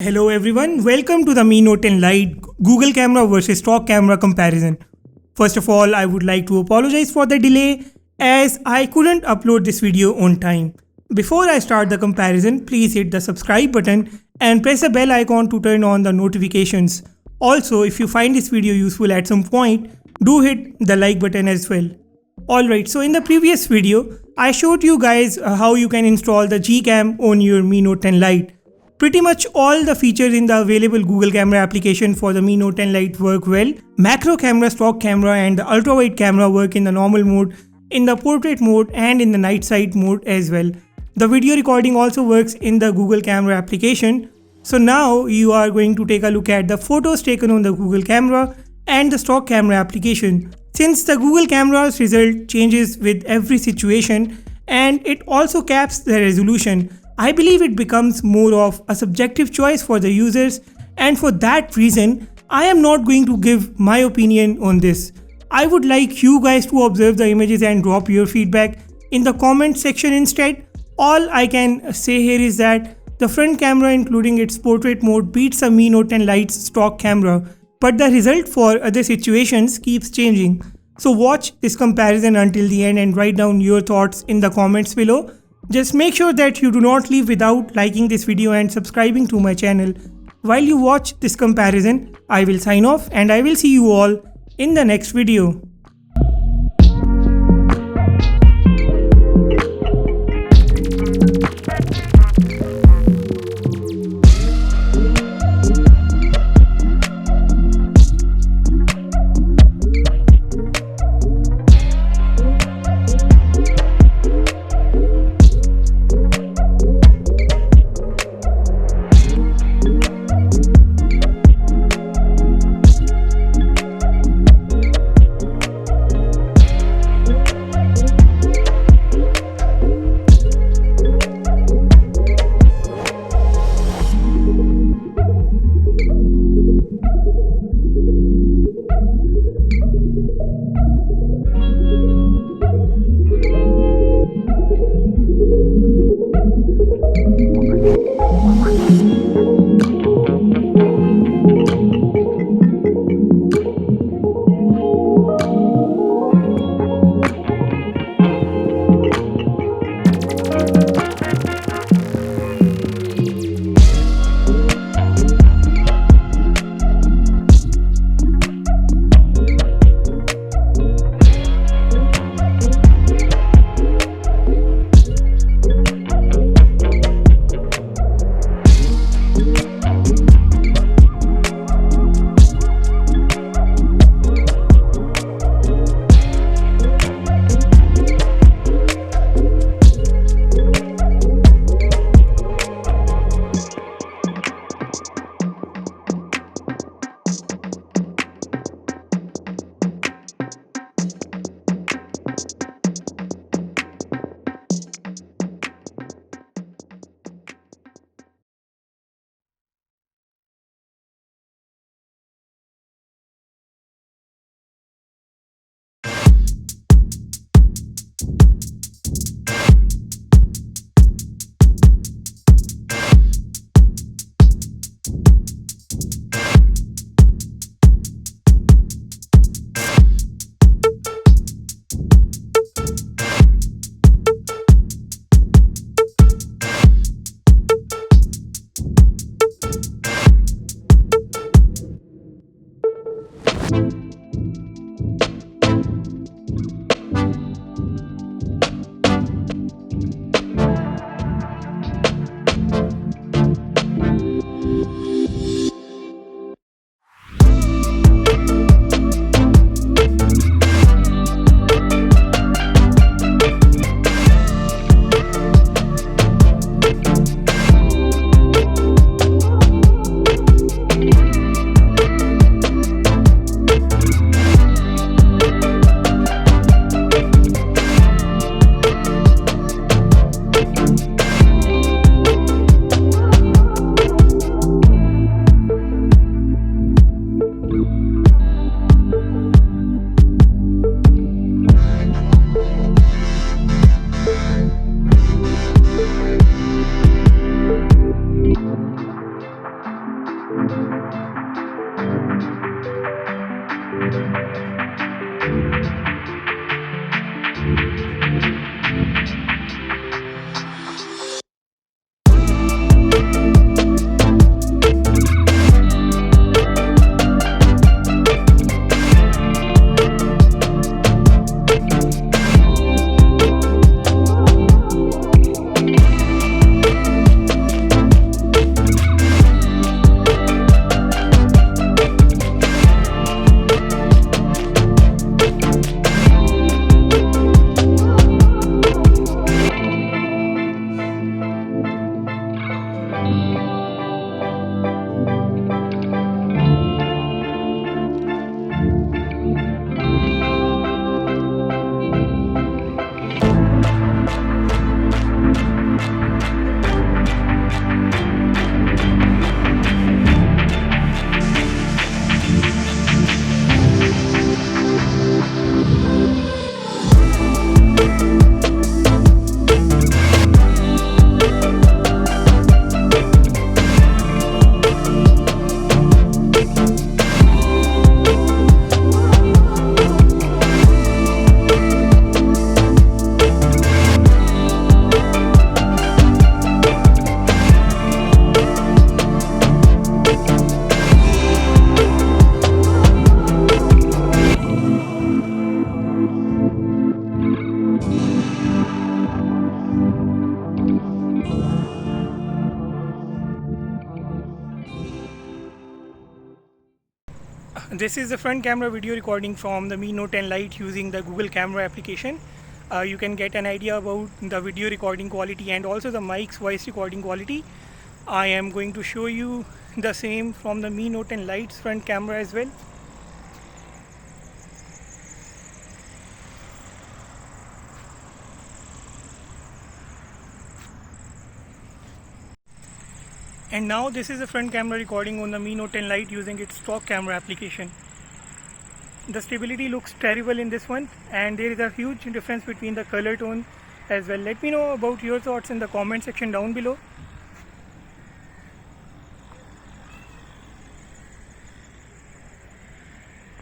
Hello everyone, welcome to the Mi Note 10 Lite Google Camera versus stock camera comparison. First of all, I would like to apologize for the delay as I couldn't upload this video on time. Before I start the comparison, please hit the subscribe button and press the bell icon to turn on the notifications. Also, if you find this video useful at some point, do hit the like button as well. Alright, so in the previous video, I showed you guys how you can install the Gcam on your Mi Note 10 Lite. Pretty much all the features in the available Google Camera application for the Mi Note 10 Lite work well. Macro camera, stock camera and the ultra wide camera work in the normal mode, in the portrait mode and in the night sight mode as well. The video recording also works in the Google Camera application. So now you are going to take a look at the photos taken on the Google Camera and the stock camera application. Since the Google Camera's result changes with every situation and it also caps the resolution, I believe it becomes more of a subjective choice for the users, and for that reason, I am not going to give my opinion on this. I would like you guys to observe the images and drop your feedback in the comment section instead. All I can say here is that the front camera including its portrait mode beats the Mi Note 10 Lite's stock camera, but the result for other situations keeps changing. So watch this comparison until the end and write down your thoughts in the comments below. Just make sure that you do not leave without liking this video and subscribing to my channel. While you watch this comparison, I will sign off and I will see you all in the next video. This is the front camera video recording from the Mi Note 10 Lite using the Google Camera application. You can get an idea about the video recording quality and also the mic's voice recording quality. I am going to show you the same from the Mi Note 10 Lite's front camera as well. And now this is the front camera recording on the Mi Note 10 Lite using its stock camera application. The stability looks terrible in this one, and there is a huge difference between the color tone as well. Let me know about your thoughts in the comment section down below.